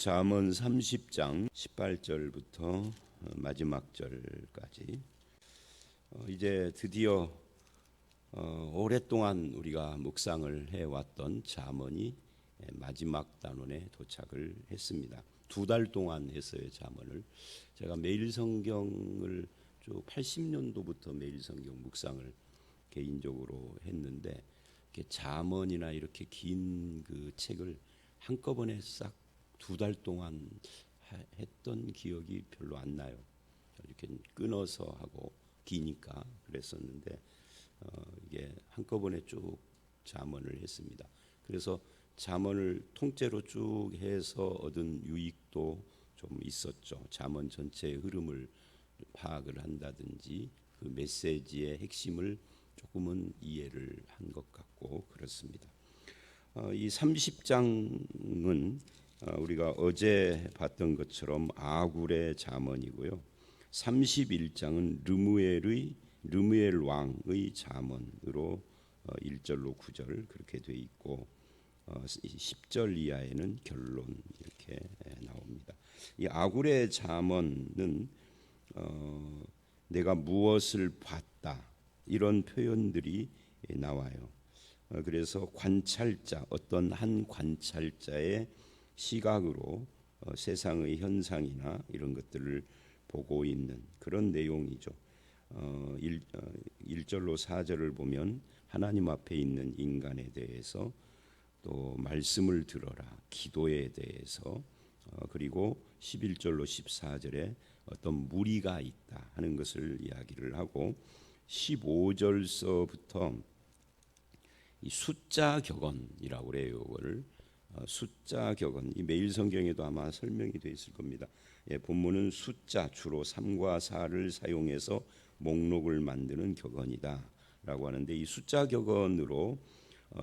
잠언 30장 18절부터 마지막 절까지 이제 드디어 오랫동안 우리가 묵상을 해왔던 잠언이 마지막 단원에 도착을 했습니다. 2달 동안 했어요. 잠언을 제가 매일 성경을 쭉 80년도부터 매일 성경 묵상을 개인적으로 했는데 잠언이나 이렇게 긴 그 책을 한꺼번에 싹 2달 동안 했던 기억이 별로 안 나요. 이렇게 끊어서 하고 기니까 그랬었는데 이게 한꺼번에 쭉 잠언을 했습니다. 그래서 잠언을 통째로 쭉 해서 얻은 유익도 좀 있었죠. 잠언 전체의 흐름을 파악을 한다든지 그 메시지의 핵심을 조금은 이해를 한 것 같고 그렇습니다. 이 30장은 우리가 어제 봤던 것처럼 아굴의 잠언이고요. 31장은 르무엘 왕의 잠언으로 1절로 9절 그렇게 돼 있고 10절 이하에는 결론 이렇게 나옵니다. 이 아굴의 잠언은 내가 무엇을 봤다 이런 표현들이 나와요. 그래서 관찰자 어떤 한 관찰자의 시각으로 세상의 현상이나 이런 것들을 보고 있는 그런 내용이죠. 1절로 4절을 보면 하나님 앞에 있는 인간에 대해서 또 말씀을 들어라 기도에 대해서 그리고 11절로 14절에 어떤 무리가 있다 하는 것을 이야기를 하고 15절서부터 이 숫자 격언이라고 그래요. 이거를 숫자 격언 이 매일 성경에도 아마 설명이 되어 있을 겁니다. 본문은 숫자 주로 3과 4를 사용해서 목록을 만드는 격언이다라고 하는데 이 숫자 격언으로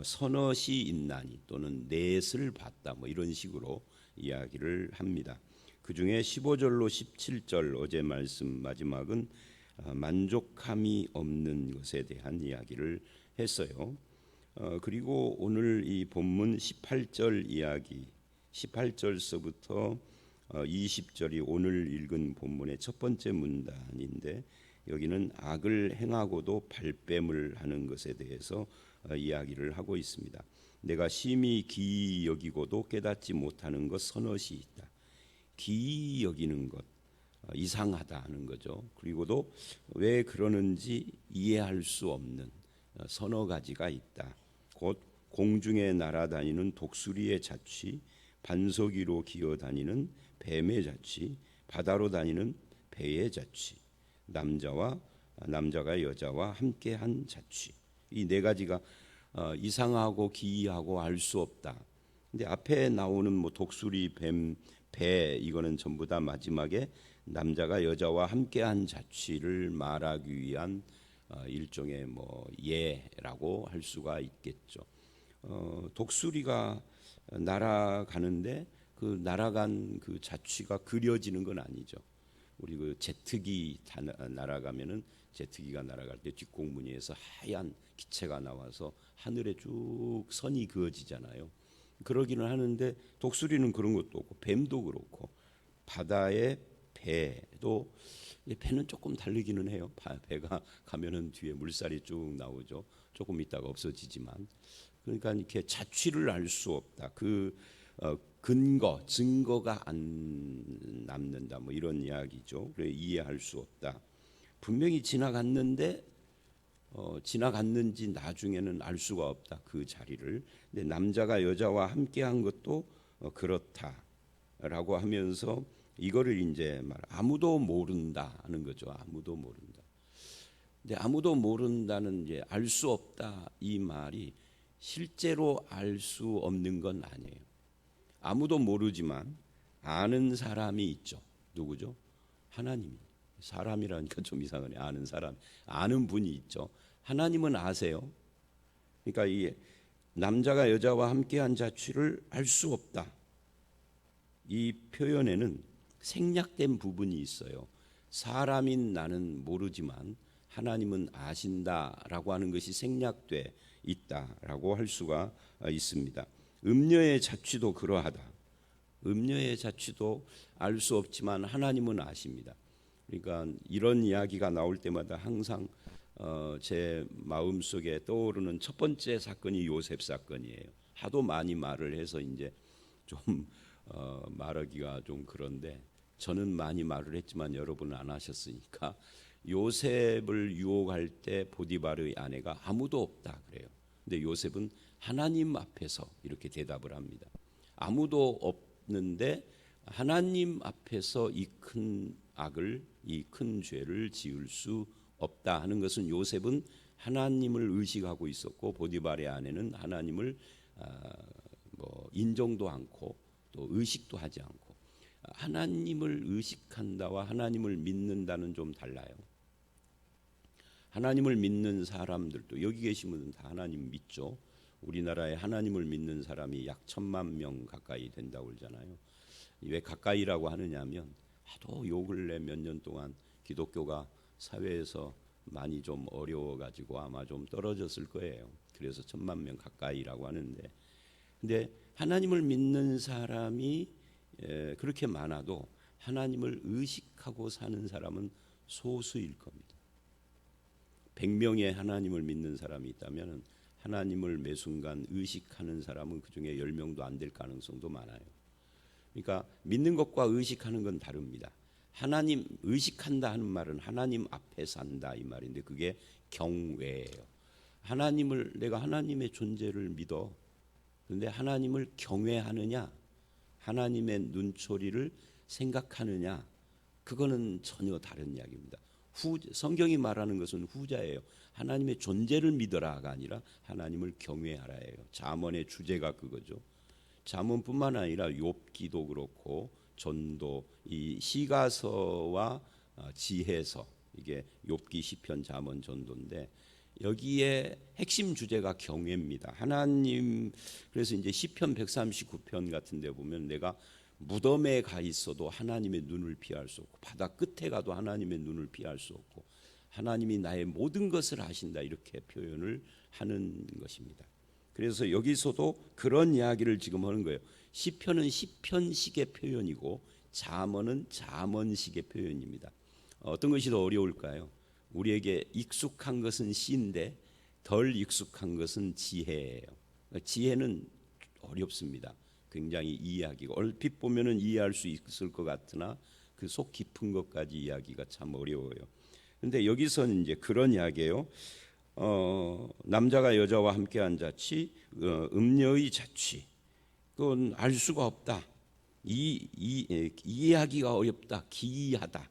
서너시 있나니 또는 넷을 봤다 뭐 이런 식으로 이야기를 합니다. 그 중에 15절로 17절 어제 말씀 마지막은 만족함이 없는 것에 대한 이야기를 했어요. 그리고 오늘 이 본문 18절 이야기 18절서부터 20절이 오늘 읽은 본문의 첫 번째 문단인데 여기는 악을 행하고도 발뺌을 하는 것에 대해서 이야기를 하고 있습니다. 내가 심히 기이 여기고도 깨닫지 못하는 것 서너시 있다. 기이 여기는 것 이상하다 하는 거죠. 그리고도 왜 그러는지 이해할 수 없는 서너 가지가 있다. 곧 공중에 날아다니는 독수리의 자취, 반석 위로 기어다니는 뱀의 자취, 바다로 다니는 배의 자취, 남자가 여자와 함께한 자취. 이 네 가지가 이상하고 기이하고 알 수 없다. 근데 앞에 나오는 뭐 독수리, 뱀, 배 이거는 전부 다 마지막에 남자가 여자와 함께한 자취를 말하기 위한 일종의 뭐 예라고 할 수가 있겠죠. 독수리가 날아가는데 그 날아간 그 자취가 그려지는 건 아니죠. 우리 그 제트기 날아가면은 제트기가 날아갈 때 뒷공무니에서 하얀 기체가 나와서 하늘에 쭉 선이 그어지잖아요. 그러기는 하는데 독수리는 그런 것도 없고 뱀도 그렇고 바다의 배도 배는 조금 다르기는 해요. 배가 가면은 뒤에 물살이 쭉 나오죠. 조금 있다가 없어지지만 그러니까 이렇게 자취를 알 수 없다. 그 증거가 안 남는다. 뭐 이런 이야기죠. 그래 이해할 수 없다. 분명히 지나갔는데 지나갔는지 나중에는 알 수가 없다. 그 자리를. 근데 남자가 여자와 함께한 것도 그렇다라고 하면서 이거를 이제 아무도 모른다 하는 거죠. 아무도 모른다. 근데 아무도 모른다는 이제 알 수 없다 이 말이 실제로 알 수 없는 건 아니에요. 아무도 모르지만 아는 사람이 있죠. 누구죠? 하나님이. 사람이라니까 좀 이상하네. 아는 사람, 아는 분이 있죠. 하나님은 아세요. 그러니까 이 남자가 여자와 함께한 자취를 알 수 없다. 이 표현에는 생략된 부분이 있어요. 사람인 나는 모르지만 하나님은 아신다라고 하는 것이 생략돼 있다라고 할 수가 있습니다. 음녀의 자취도 그러하다. 음녀의 자취도 알 수 없지만 하나님은 아십니다. 그러니까 이런 이야기가 나올 때마다 항상 제 마음속에 떠오르는 첫 번째 사건이 요셉 사건이에요. 하도 많이 말을 해서 이제 좀 말하기가 좀 그런데 저는 많이 말을 했지만 여러분은 안 하셨으니까 요셉을 유혹할 때 보디발의 아내가 아무도 없다 그래요. 근데 요셉은 하나님 앞에서 이렇게 대답을 합니다. 아무도 없는데 하나님 앞에서 이 큰 악을, 이 큰 죄를 지을 수 없다 하는 것은 요셉은 하나님을 의식하고 있었고 보디발의 아내는 하나님을 인정도 않고 또 의식도 하지 않고, 하나님을 의식한다와 하나님을 믿는다는 좀 달라요. 하나님을 믿는 사람들도 여기 계신 분은 다 하나님 믿죠. 우리나라에 하나님을 믿는 사람이 약 1,000만 명 가까이 된다고 그러잖아요. 왜 가까이라고 하느냐면 하도 요 근래 몇 년 동안 기독교가 사회에서 많이 좀 어려워가지고 아마 좀 떨어졌을 거예요. 그래서 1,000만 명 가까이라고 하는데, 근데 하나님을 믿는 사람이 그렇게 많아도 하나님을 의식하고 사는 사람은 소수일 겁니다. 100명의 하나님을 믿는 사람이 있다면 하나님을 매 순간 의식하는 사람은 그중에 10명도 안 될 가능성도 많아요. 그러니까 믿는 것과 의식하는 건 다릅니다. 하나님 의식한다 하는 말은 하나님 앞에 산다 이 말인데 그게 경외예요. 내가 하나님의 존재를 믿어. 그런데 하나님을 경외하느냐, 하나님의 눈초리를 생각하느냐, 그거는 전혀 다른 이야기입니다. 성경이 말하는 것은 후자예요. 하나님의 존재를 믿어라가 아니라 하나님을 경외하라예요. 잠언의 주제가 그거죠. 잠언뿐만 아니라 욥기도 그렇고 전도, 이 시가서와 지혜서, 이게 욥기, 시편, 잠언, 전도인데 여기에 핵심 주제가 경외입니다. 하나님, 그래서 이제 시편 139편 같은 데 보면 내가 무덤에 가 있어도 하나님의 눈을 피할 수 없고 바다 끝에 가도 하나님의 눈을 피할 수 없고 하나님이 나의 모든 것을 아신다 이렇게 표현을 하는 것입니다. 그래서 여기서도 그런 이야기를 지금 하는 거예요. 시편은 시편식의 표현이고 잠언은 잠언식의 표현입니다. 어떤 것이 더 어려울까요? 우리에게 익숙한 것은 시인데 덜 익숙한 것은 지혜예요. 지혜는 어렵습니다. 굉장히 이해하기가, 얼핏 보면은 이해할 수 있을 것 같으나 그 속 깊은 것까지 이해하기가 참 어려워요. 근데 여기서는 이제 그런 이야기예요. 남자가 여자와 함께한 자취, 음녀의 자취, 그건 알 수가 없다. 이해하기가 어렵다. 기이하다.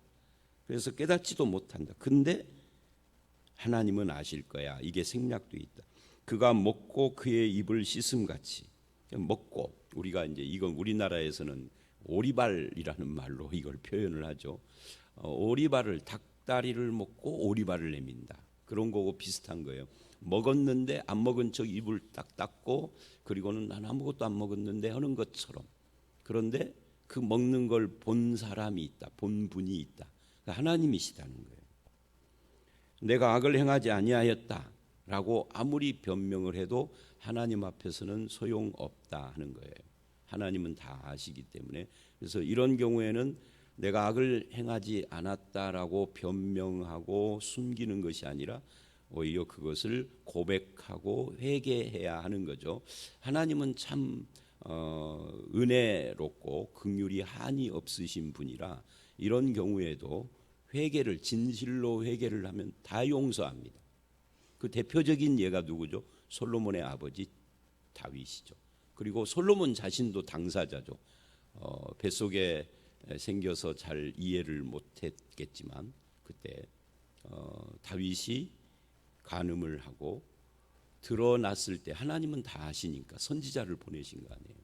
그래서 깨닫지도 못한다. 근데 하나님은 아실 거야. 이게 생략도 있다. 그가 먹고 그의 입을 씻음같이, 먹고, 우리가 이제 이건 우리나라에서는 오리발이라는 말로 이걸 표현을 하죠. 오리발을, 닭다리를 먹고 오리발을 내민다. 그런 거고 비슷한 거예요. 먹었는데 안 먹은 척 입을 딱 닦고 그리고는 난 아무것도 안 먹었는데 하는 것처럼. 그런데 그 먹는 걸 본 사람이 있다. 본 분이 있다. 하나님이시다는 거예요. 내가 악을 행하지 아니하였다라고 아무리 변명을 해도 하나님 앞에서는 소용없다 하는 거예요. 하나님은 다 아시기 때문에. 그래서 이런 경우에는 내가 악을 행하지 않았다라고 변명하고 숨기는 것이 아니라 오히려 그것을 고백하고 회개해야 하는 거죠. 하나님은 참 은혜롭고 긍휼이 한이 없으신 분이라 이런 경우에도 회개를, 진실로 회개를 하면 다 용서합니다. 그 대표적인 예가 누구죠? 솔로몬의 아버지 다윗이죠. 그리고 솔로몬 자신도 당사자죠. 뱃속에 생겨서 잘 이해를 못했겠지만 그때 다윗이 간음을 하고 드러났을 때 하나님은 다 아시니까 선지자를 보내신 거 아니에요.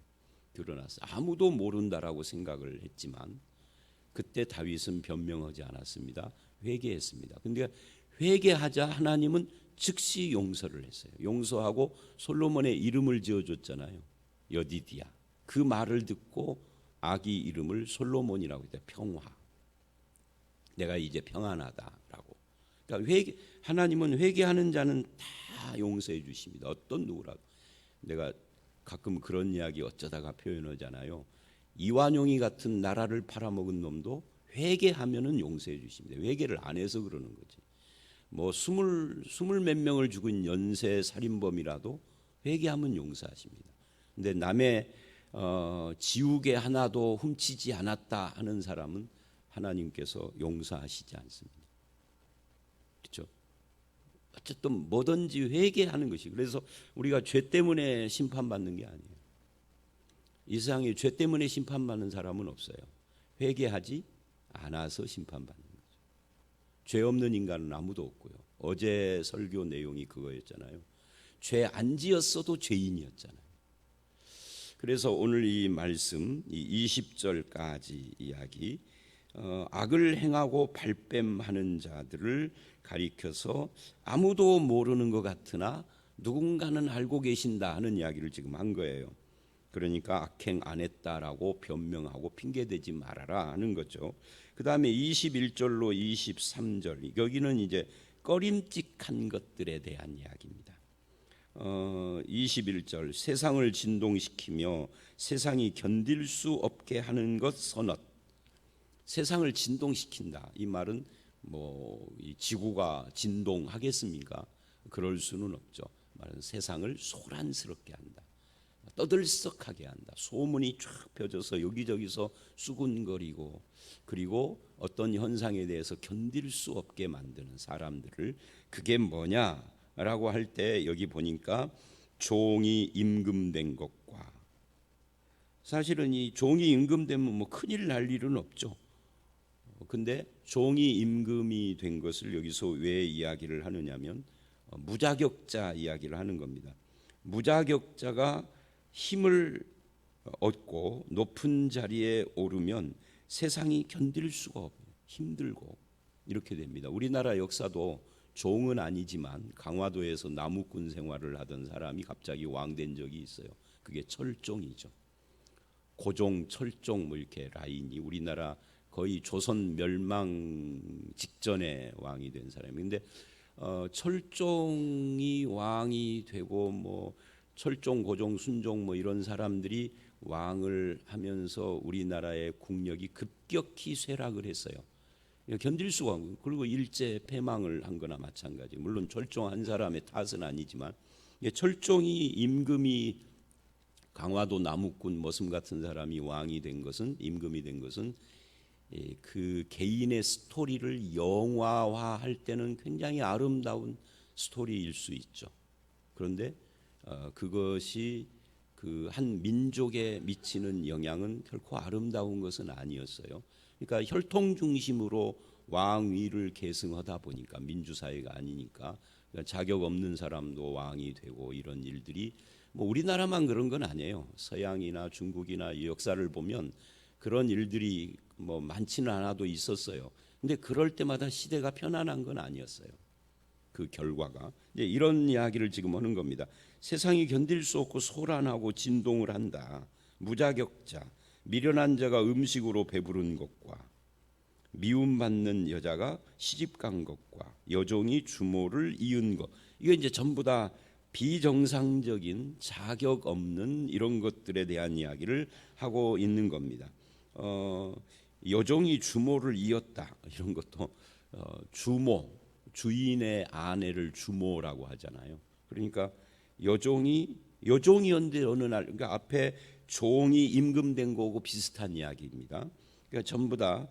드러났어. 아무도 모른다라고 생각을 했지만 그때 다윗은 변명하지 않았습니다. 회개했습니다. 근데 회개하자 하나님은 즉시 용서를 했어요. 용서하고 솔로몬의 이름을 지어줬잖아요. 여디디야. 그 말을 듣고 아기 이름을 솔로몬이라고 했다. 평화. 내가 이제 평안하다라고. 그러니까 하나님은 회개하는 자는 다 용서해 주십니다. 어떤 누구라도. 내가 가끔 그런 이야기 어쩌다가 표현하잖아요. 이완용이 같은 나라를 팔아먹은 놈도 회개하면은 용서해 주십니다. 회개를 안 해서 그러는 거지. 뭐 스물 몇 명을 죽은 연쇄 살인범이라도 회개하면 용서하십니다. 근데 남의 지우개 하나도 훔치지 않았다 하는 사람은 하나님께서 용서하시지 않습니다. 그렇죠? 어쨌든 뭐든지 회개하는 것이, 그래서 우리가 죄 때문에 심판받는 게 아니에요. 이 세상에 죄 때문에 심판받는 사람은 없어요. 회개하지 않아서 심판받는 거죠. 죄 없는 인간은 아무도 없고요. 어제 설교 내용이 그거였잖아요. 죄 안 지었어도 죄인이었잖아요. 그래서 오늘 이 말씀, 이 20절까지 이야기, 악을 행하고 발뺌하는 자들을 가리켜서 아무도 모르는 것 같으나 누군가는 알고 계신다 하는 이야기를 지금 한 거예요. 그러니까 악행 안 했다라고 변명하고 핑계대지 말아라 하는 거죠. 그 다음에 21절로 23절, 여기는 이제 꺼림칙한 것들에 대한 이야기입니다. 21절, 세상을 진동시키며 세상이 견딜 수 없게 하는 것 선엇. 세상을 진동시킨다, 이 말은 뭐 이 지구가 진동하겠습니까? 그럴 수는 없죠. 말은 세상을 소란스럽게 한다, 떠들썩하게 한다. 소문이 쫙 펴져서 여기저기서 수군거리고, 그리고 어떤 현상에 대해서 견딜 수 없게 만드는 사람들을, 그게 뭐냐라고 할 때 여기 보니까 종이 임금된 것과, 사실은 이 종이 임금되면 뭐 큰일 날 일은 없죠. 근데 종이 임금이 된 것을 여기서 왜 이야기를 하느냐면 무자격자 이야기를 하는 겁니다. 무자격자가 힘을 얻고 높은 자리에 오르면 세상이 견딜 수가 없어요. 힘들고 이렇게 됩니다. 우리나라 역사도 종은 아니지만 강화도에서 나무꾼 생활을 하던 사람이 갑자기 왕 된 적이 있어요. 그게 철종이죠. 고종, 철종 뭐 이렇게 라인이 우리나라 거의 조선 멸망 직전에 왕이 된 사람인데, 철종이 왕이 되고 뭐 철종, 고종, 순종 뭐 이런 사람들이 왕을 하면서 우리나라의 국력이 급격히 쇠락을 했어요. 견딜 수가 없고, 그리고 일제 패망을 한 거나 마찬가지. 물론 철종 한 사람의 탓은 아니지만, 철종이 임금이 강화도 나무꾼 머슴 같은 사람이 왕이 된 것은, 임금이 된 것은 그 개인의 스토리를 영화화할 때는 굉장히 아름다운 스토리일 수 있죠. 그런데 그것이 그 한 민족에 미치는 영향은 결코 아름다운 것은 아니었어요. 그러니까 혈통 중심으로 왕위를 계승하다 보니까, 민주사회가 아니니까 자격 없는 사람도 왕이 되고, 이런 일들이 뭐 우리나라만 그런 건 아니에요. 서양이나 중국이나 역사를 보면 그런 일들이 뭐 많지는 않아도 있었어요. 근데 그럴 때마다 시대가 편안한 건 아니었어요. 그 결과가 이제 이런 이야기를 지금 하는 겁니다. 세상이 견딜 수 없고 소란하고 진동을 한다. 무자격자, 미련한 자가 음식으로 배부른 것과, 미움받는 여자가 시집간 것과, 여종이 주모를 이은 것, 이게 이제 전부 다 비정상적인 자격 없는 이런 것들에 대한 이야기를 하고 있는 겁니다. 여종이 주모를 이었다, 이런 것도 주모, 주인의 아내를 주모라고 하잖아요. 그러니까 여종이었는데 어느 날, 그러니까 앞에 종이 임금된 거고 비슷한 이야기입니다. 그러니까 전부 다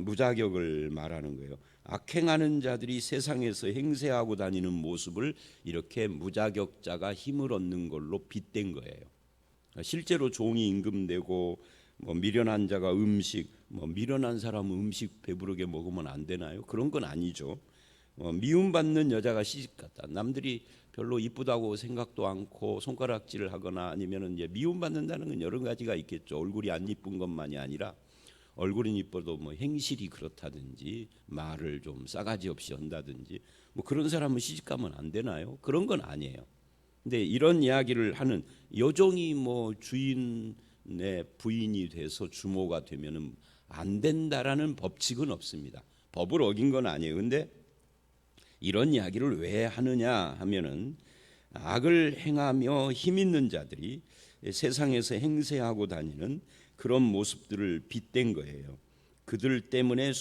무자격을 말하는 거예요. 악행하는 자들이 세상에서 행세하고 다니는 모습을 이렇게 무자격자가 힘을 얻는 걸로 빗댄 거예요. 실제로 종이 임금되고, 뭐 미련한 자가 음식, 뭐 미련한 사람은 음식 배부르게 먹으면 안 되나요? 그런 건 아니죠. 미움받는 여자가 시집갔다. 남들이 별로 이쁘다고 생각도 않고 손가락질을 하거나, 아니면은 이제 미움받는다는 건 여러 가지가 있겠죠. 얼굴이 안 이쁜 것만이 아니라, 얼굴은 이뻐도 뭐 행실이 그렇다든지, 말을 좀 싸가지 없이 한다든지, 뭐 그런 사람은 시집가면 안 되나요? 그런 건 아니에요. 근데 이런 이야기를 하는, 여종이 뭐 주인의 부인이 돼서 주모가 되면은 안 된다라는 법칙은 없습니다. 법을 어긴 건 아니에요. 근데 이런 이야기를 왜 하느냐 하면은, 악을 행하며 힘 있는 자들이 세상에서 행세하고 다니는 그런 모습들을 빗댄 거예요. 그들 때문에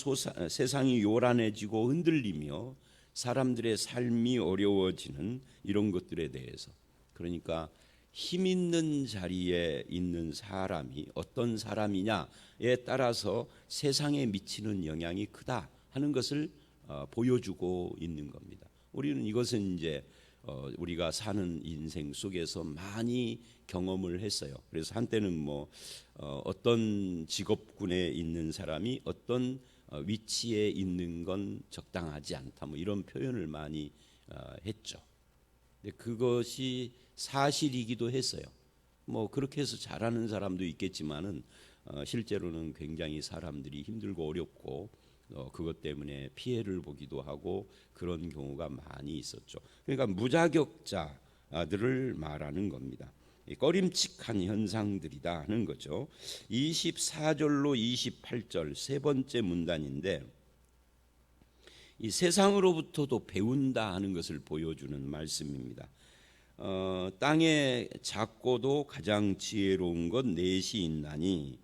세상이 요란해지고 흔들리며 사람들의 삶이 어려워지는 이런 것들에 대해서, 그러니까 힘 있는 자리에 있는 사람이 어떤 사람이냐에 따라서 세상에 미치는 영향이 크다 하는 것을 보여주고 있는 겁니다. 우리는 이것은 이제 우리가 사는 인생 속에서 많이 경험을 했어요. 그래서 한때는 어떤 직업군에 있는 사람이 어떤 위치에 있는 건 적당하지 않다, 이런 표현을 많이 했죠. 근데 그것이 사실이기도 했어요. 그렇게 해서 잘하는 사람도 있겠지만은 실제로는 굉장히 사람들이 힘들고 어렵고 그것 때문에 피해를 보기도 하고 그런 경우가 많이 있었죠. 그러니까 무자격자들을 말하는 겁니다. 꺼림칙한 현상들이다 하는 거죠. 24절로 28절 세 번째 문단인데, 이 세상으로부터도 배운다 하는 것을 보여주는 말씀입니다. 땅에 작고도 가장 지혜로운 것 넷이 있나니,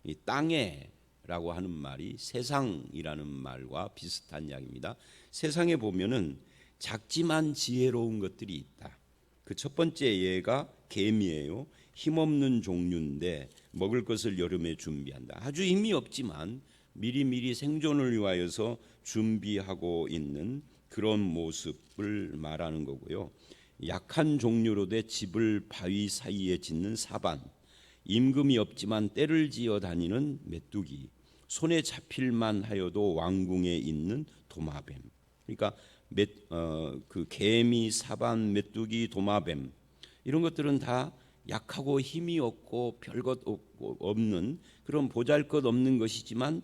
이 땅에라고 하는 말이 세상이라는 말과 비슷한 이야기입니다. 세상에 보면은 작지만 지혜로운 것들이 있다. 그 첫 번째 예가 개미예요. 힘없는 종류인데 먹을 것을 여름에 준비한다. 아주 힘이 없지만 미리미리 생존을 위하여서 준비하고 있는 그런 모습을 말하는 거고요. 약한 종류로 돼 집을 바위 사이에 짓는 사반, 임금이 없지만 떼를 지어 다니는 메뚜기, 손에 잡힐만 하여도 왕궁에 있는 도마뱀. 그러니까 그 개미, 사반, 메뚜기, 도마뱀, 이런 것들은 다 약하고 힘이 없고 별것 없는 그런 보잘것없는 것이지만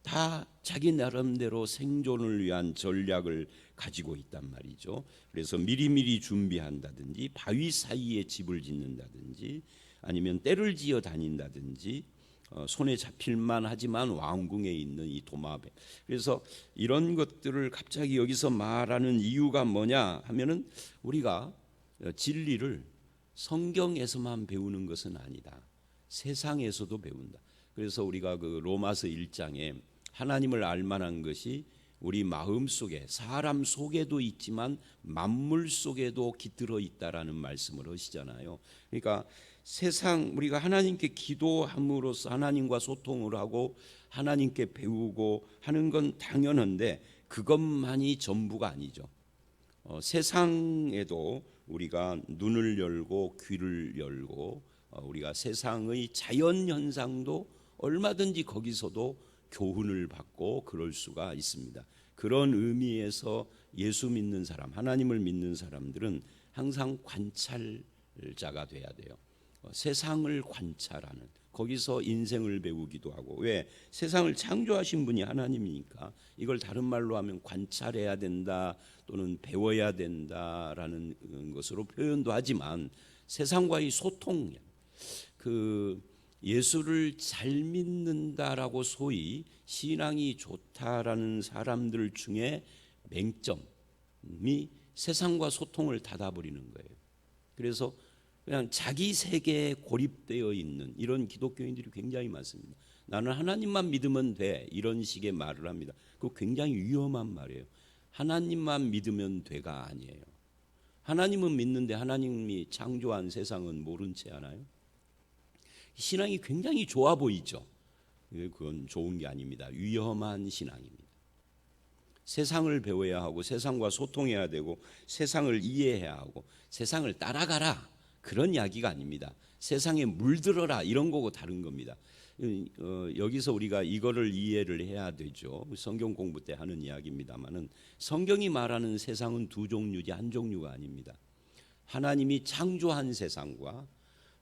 다 자기 나름대로 생존을 위한 전략을 가지고 있단 말이죠. 그래서 미리미리 준비한다든지 바위 사이에 집을 짓는다든지 아니면 떼를 지어 다닌다든지 손에 잡힐만 하지만 왕궁에 있는 이 도마뱀. 그래서 이런 것들을 갑자기 여기서 말하는 이유가 뭐냐 하면은, 우리가 진리를 성경에서만 배우는 것은 아니다. 세상에서도 배운다. 그래서 우리가 그 로마서 1장에 하나님을 알 만한 것이 우리 마음 속에, 사람 속에도 있지만 만물 속에도 깃들어 있다라는 말씀을 하시잖아요. 그러니까 세상, 우리가 하나님께 기도함으로써 하나님과 소통을 하고 하나님께 배우고 하는 건 당연한데 그것만이 전부가 아니죠. 세상에도 우리가 눈을 열고 귀를 열고 우리가 세상의 자연 현상도 얼마든지 거기서도 교훈을 받고 그럴 수가 있습니다. 그런 의미에서 예수 믿는 사람, 하나님을 믿는 사람들은 항상 관찰자가 돼야 돼요. 세상을 관찰하는, 거기서 인생을 배우기도 하고, 왜? 세상을 창조하신 분이 하나님이니까 이걸 다른 말로 하면 관찰해야 된다 또는 배워야 된다라는 것으로 표현도 하지만, 세상과의 소통, 그 예수를 잘 믿는다라고 소위 신앙이 좋다라는 사람들 중에 맹점이 세상과 소통을 닫아버리는 거예요. 그래서 그냥 자기 세계에 고립되어 있는 이런 기독교인들이 굉장히 많습니다. 나는 하나님만 믿으면 돼, 이런 식의 말을 합니다. 그거 굉장히 위험한 말이에요. 하나님만 믿으면 돼가 아니에요. 하나님은 믿는데 하나님이 창조한 세상은 모른 채 하나요? 신앙이 굉장히 좋아 보이죠. 그건 좋은 게 아닙니다. 위험한 신앙입니다. 세상을 배워야 하고 세상과 소통해야 되고 세상을 이해해야 하고 세상을 따라가라, 그런 이야기가 아닙니다. 세상에 물들어라, 이런 거고 다른 겁니다. 여기서 우리가 이거를 이해를 해야 되죠. 성경 공부 때 하는 이야기입니다만은, 성경이 말하는 세상은 두 종류지 한 종류가 아닙니다. 하나님이 창조한 세상과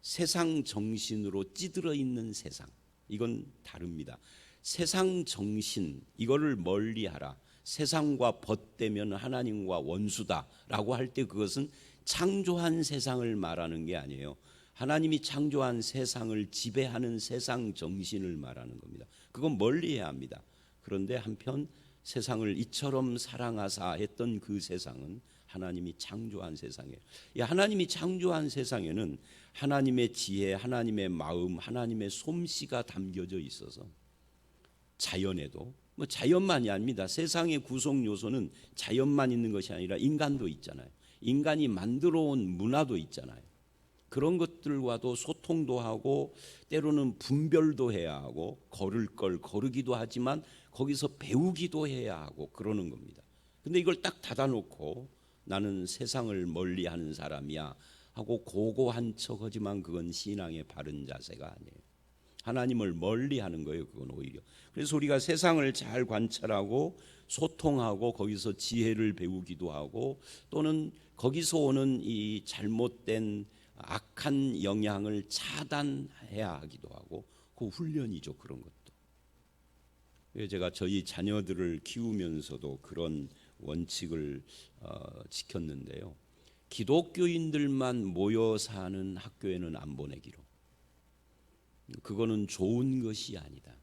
세상 정신으로 찌들어 있는 세상, 이건 다릅니다. 세상 정신, 이거를 멀리하라, 세상과 벗되면 하나님과 원수다라고 할 때 그것은 창조한 세상을 말하는 게 아니에요. 하나님이 창조한 세상을 지배하는 세상 정신을 말하는 겁니다. 그건 멀리해야 합니다. 그런데 한편 세상을 이처럼 사랑하사 했던 그 세상은 하나님이 창조한 세상이에요. 이 하나님이 창조한 세상에는 하나님의 지혜, 하나님의 마음, 하나님의 솜씨가 담겨져 있어서 자연에도 뭐 자연만이 아닙니다. 세상의 구성 요소는 자연만 있는 것이 아니라 인간도 있잖아요. 인간이 만들어 온 문화도 있잖아요. 그런 것들과도 소통도 하고 때로는 분별도 해야 하고 걸을 걸 거르기도 하지만 거기서 배우기도 해야 하고 그러는 겁니다. 근데 이걸 딱 닫아놓고 나는 세상을 멀리하는 사람이야 하고 고고한 척하지만 그건 신앙의 바른 자세가 아니에요. 하나님을 멀리하는 거예요. 그건 오히려. 그래서 우리가 세상을 잘 관찰하고 소통하고 거기서 지혜를 배우기도 하고 또는 거기서 오는 이 잘못된 악한 영향을 차단해야 하기도 하고 그 훈련이죠. 그런 것도. 제가 저희 자녀들을 키우면서도 그런 원칙을 지켰는데요. 기독교인들만 모여 사는 학교에는 안 보내기로. 그거는 좋은 것이 아니다.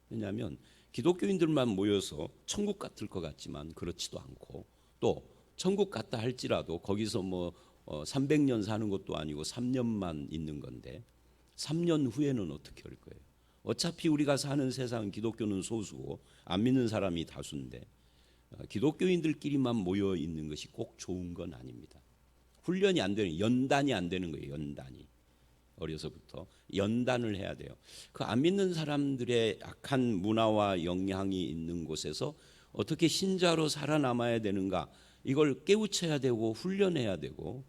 왜냐하면 기독교인들만 모여서 천국 같을 것 같지만 그렇지도 않고 또 천국 같다 할지라도 거기서 뭐 300년 사는 것도 아니고 3년만 있는 건데 3년 후에는 어떻게 할 거예요? 어차피 우리가 사는 세상 기독교는 소수고 안 믿는 사람이 다수인데 기독교인들끼리만 모여 있는 것이 꼭 좋은 건 아닙니다. 훈련이 안 되는, 연단이 안 되는 거예요. 연단이. 어려서부터 연단을 해야 돼요. 그 안 믿는 사람들의 악한 문화와 영향이 있는 곳에서 어떻게 신자로 살아남아야 되는가 이걸 깨우쳐야 되고 훈련해야 되고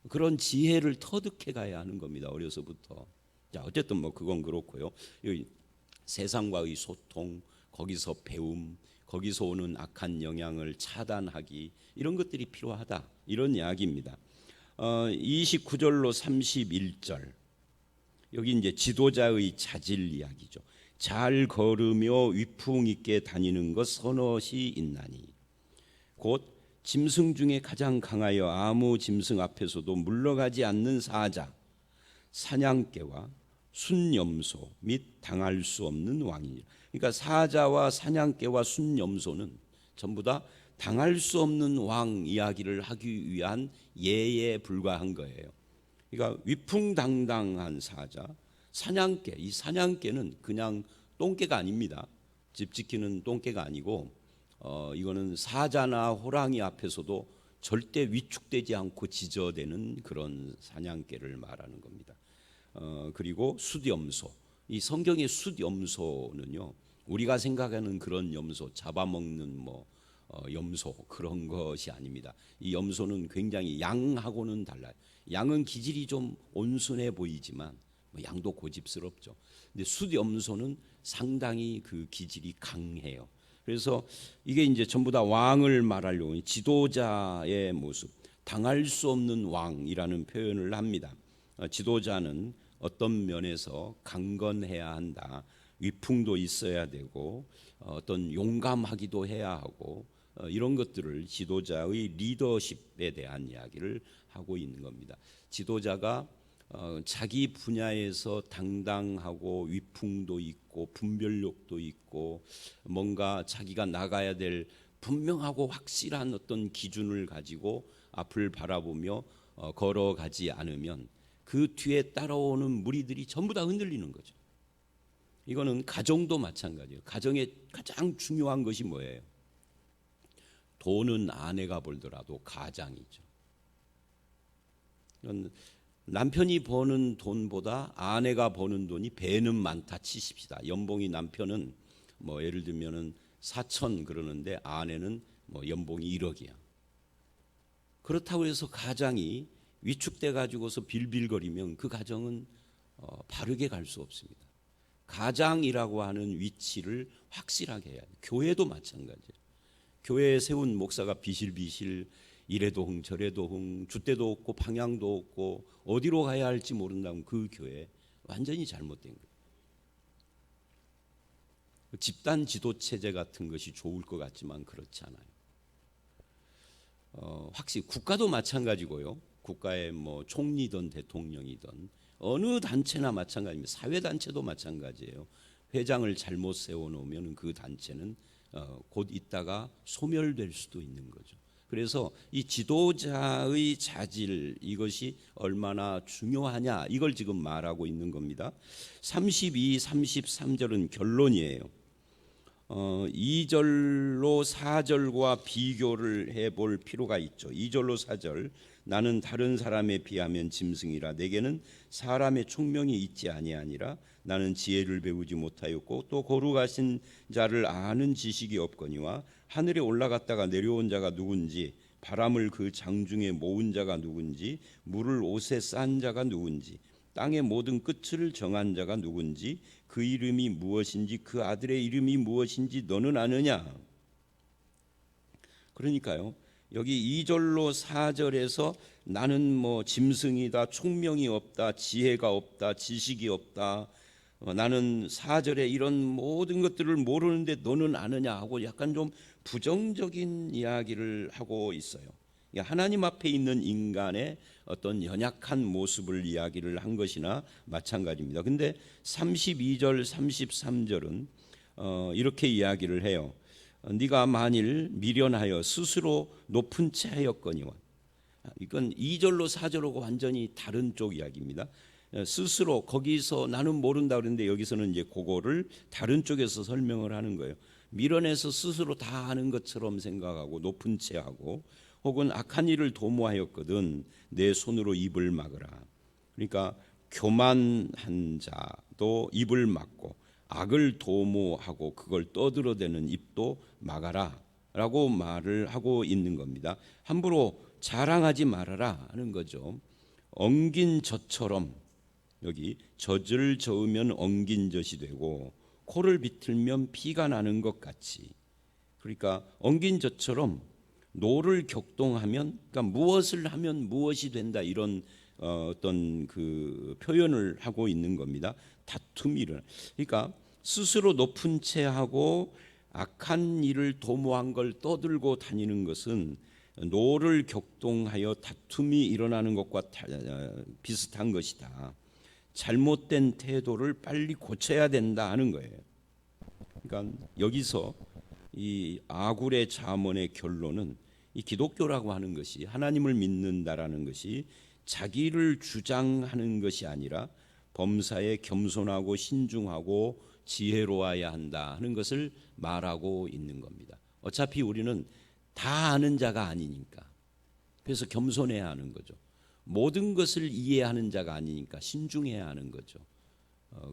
그런 지혜를 터득해 가야 하는 겁니다. 어려서부터. 자, 어쨌든 뭐 그건 그렇고요. 세상과의 소통, 거기서 배움, 거기서 오는 악한 영향을 차단하기 이런 것들이 필요하다. 이런 이야기입니다. 29절로 31절. 여기 이제 지도자의 자질 이야기죠. 잘 걸으며 위풍 있게 다니는 것 선엇이 있나니 곧 짐승 중에 가장 강하여 아무 짐승 앞에서도 물러가지 않는 사자 사냥개와 순염소 및 당할 수 없는 왕이니라. 그러니까 사자와 사냥개와 순염소는 전부 다 당할 수 없는 왕 이야기를 하기 위한 예에 불과한 거예요. 그러니까 위풍당당한 사자, 사냥개. 이 사냥개는 그냥 똥개가 아닙니다. 집 지키는 똥개가 아니고 이거는 사자나 호랑이 앞에서도 절대 위축되지 않고 지저대는 그런 사냥개를 말하는 겁니다. 그리고 숫염소. 이 성경의 숫염소는요. 우리가 생각하는 그런 염소, 잡아먹는 염소 그런 것이 아닙니다. 이 염소는 굉장히 양하고는 달라요. 양은 기질이 좀 온순해 보이지만 양도 고집스럽죠. 근데 숫염소는 상당히 그 기질이 강해요. 그래서 이게 이제 전부 다 왕을 말하려고 지도자의 모습, 당할 수 없는 왕이라는 표현을 합니다. 지도자는 어떤 면에서 강건해야 한다. 위풍도 있어야 되고 어떤 용감하기도 해야 하고 이런 것들을 지도자의 리더십에 대한 이야기를 하고 있는 겁니다. 지도자가 자기 분야에서 당당하고 위풍도 있고 분별력도 있고 뭔가 자기가 나가야 될 분명하고 확실한 어떤 기준을 가지고 앞을 바라보며 걸어가지 않으면 그 뒤에 따라오는 무리들이 전부 다 흔들리는 거죠. 이거는 가정도 마찬가지예요. 가정의 가장 중요한 것이 뭐예요? 돈은 아내가 벌더라도 가장이죠. 남편이 버는 돈보다 아내가 버는 돈이 배는 많다 치십시다. 연봉이 남편은 예를 들면은 4천 그러는데 아내는 연봉이 1억이야. 그렇다고 해서 가장이 위축돼 가지고서 빌빌거리면 그 가정은 바르게 갈 수 없습니다. 가장이라고 하는 위치를 확실하게 해야 돼요. 교회도 마찬가지예요. 교회에 세운 목사가 비실비실 이래도 흥 저래도 흥 줏대도 없고 방향도 없고 어디로 가야 할지 모른다면 그 교회 완전히 잘못된 거예요. 집단 지도 체제 같은 것이 좋을 것 같지만 그렇지 않아요. 확실히 국가도 마찬가지고요. 국가의 총리든 대통령이든 어느 단체나 마찬가지입니다. 사회단체도 마찬가지예요. 회장을 잘못 세워놓으면 그 단체는 곧 있다가 소멸될 수도 있는 거죠. 그래서 이 지도자의 자질, 이것이 얼마나 중요하냐, 이걸 지금 말하고 있는 겁니다. 32, 33절은 결론이에요. 2절로 4절과 비교를 해볼 필요가 있죠. 2절로 4절, 나는 다른 사람에 비하면 짐승이라 내게는 사람의 총명이 있지 아니하니라. 나는 지혜를 배우지 못하였고 또 거룩하신 자를 아는 지식이 없거니와 하늘에 올라갔다가 내려온 자가 누군지, 바람을 그 장중에 모은 자가 누군지, 물을 옷에 싼 자가 누군지, 땅의 모든 끝을 정한 자가 누군지, 그 이름이 무엇인지, 그 아들의 이름이 무엇인지 너는 아느냐. 그러니까요, 여기 2절로 4절에서 나는 뭐 짐승이다, 총명이 없다, 지혜가 없다, 지식이 없다, 나는 4절에 이런 모든 것들을 모르는데 너는 아느냐 하고 약간 좀 부정적인 이야기를 하고 있어요. 하나님 앞에 있는 인간의 어떤 연약한 모습을 이야기를 한 것이나 마찬가지입니다. 근데 32절 33절은 이렇게 이야기를 해요. 네가 만일 미련하여 스스로 높은 채 하였거니와, 이건 2절로 4절하고 완전히 다른 쪽 이야기입니다. 스스로, 거기서 나는 모른다 그랬는데 여기서는 이제 그거를 다른 쪽에서 설명을 하는 거예요. 미련해서 스스로 다 아는 것처럼 생각하고 높은 채 하고, 혹은 악한 일을 도모하였거든 내 손으로 입을 막으라. 그러니까 교만한 자도 입을 막고 악을 도모하고 그걸 떠들어대는 입도 막아라 라고 말을 하고 있는 겁니다. 함부로 자랑하지 말아라 하는 거죠. 엉긴 젖처럼, 여기 젖을 저으면 엉긴 젖이 되고 코를 비틀면 피가 나는 것 같이, 그러니까 엉긴 젖처럼 노를 격동하면, 그러니까 무엇을 하면 무엇이 된다, 이런 어떤 그 표현을 하고 있는 겁니다. 다툼이 일어나. 그러니까 스스로 높은 채 하고 악한 일을 도모한 걸 떠들고 다니는 것은 노를 격동하여 다툼이 일어나는 것과 비슷한 것이다. 잘못된 태도를 빨리 고쳐야 된다 하는 거예요. 그러니까 여기서 이 아굴의 잠언의 결론은, 이 기독교라고 하는 것이, 하나님을 믿는다라는 것이 자기를 주장하는 것이 아니라 범사에 겸손하고 신중하고 지혜로워야 한다 하는 것을 말하고 있는 겁니다. 어차피 우리는 다 아는 자가 아니니까, 그래서 겸손해야 하는 거죠. 모든 것을 이해하는 자가 아니니까 신중해야 하는 거죠.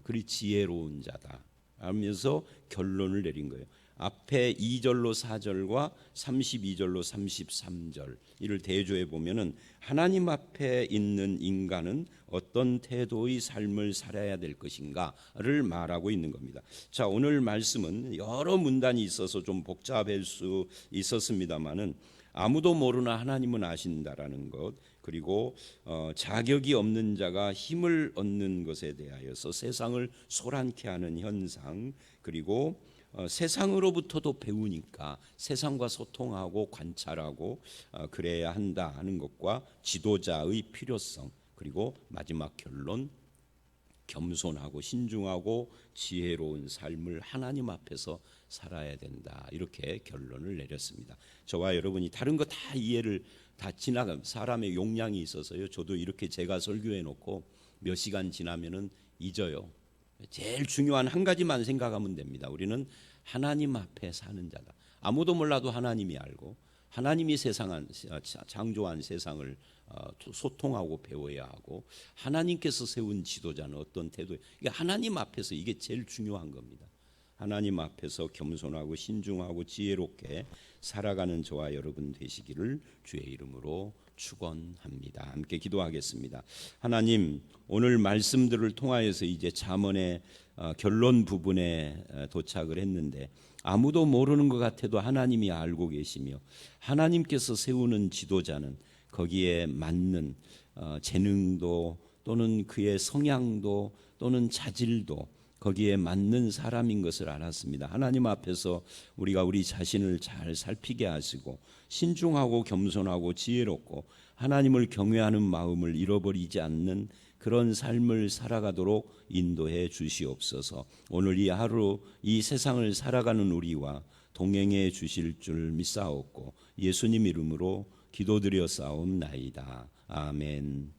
그리 지혜로운 자다 하면서 결론을 내린 거예요. 앞에 2절로 4절과 32절로 33절, 이를 대조해 보면은 하나님 앞에 있는 인간은 어떤 태도의 삶을 살아야 될 것인가를 말하고 있는 겁니다. 자, 오늘 말씀은 여러 문단이 있어서 좀 복잡할 수 있었습니다만은, 아무도 모르나 하나님은 아신다라는 것, 그리고 자격이 없는 자가 힘을 얻는 것에 대하여서 세상을 소란케 하는 현상, 그리고 세상으로부터도 배우니까 세상과 소통하고 관찰하고 그래야 한다 하는 것과 지도자의 필요성, 그리고 마지막 결론, 겸손하고 신중하고 지혜로운 삶을 하나님 앞에서 살아야 된다, 이렇게 결론을 내렸습니다. 저와 여러분이 다른 거 다 이해를 다 지나가면, 사람의 용량이 있어서요, 저도 이렇게 제가 설교해 놓고 몇 시간 지나면은 잊어요. 제일 중요한 한 가지만 생각하면 됩니다. 우리는 하나님 앞에 사는 자다. 아무도 몰라도 하나님이 알고, 하나님이 창조한 세상을 소통하고 배워야 하고, 하나님께서 세운 지도자는 어떤 태도, 이게 하나님 앞에서, 이게 제일 중요한 겁니다. 하나님 앞에서 겸손하고 신중하고 지혜롭게 살아가는 저와 여러분 되시기를 주의 이름으로 축원합니다. 함께 기도하겠습니다. 하나님, 오늘 말씀들을 통하여서 이제 잠언의 결론 부분에 도착을 했는데, 아무도 모르는 것 같아도 하나님이 알고 계시며, 하나님께서 세우는 지도자는 거기에 맞는 재능도, 또는 그의 성향도, 또는 자질도 거기에 맞는 사람인 것을 알았습니다. 하나님 앞에서 우리가 우리 자신을 잘 살피게 하시고, 신중하고 겸손하고 지혜롭고 하나님을 경외하는 마음을 잃어버리지 않는 그런 삶을 살아가도록 인도해 주시옵소서. 오늘 이 하루 이 세상을 살아가는 우리와 동행해 주실 줄 믿사옵고 예수님 이름으로 기도드려 싸움나이다. 아멘.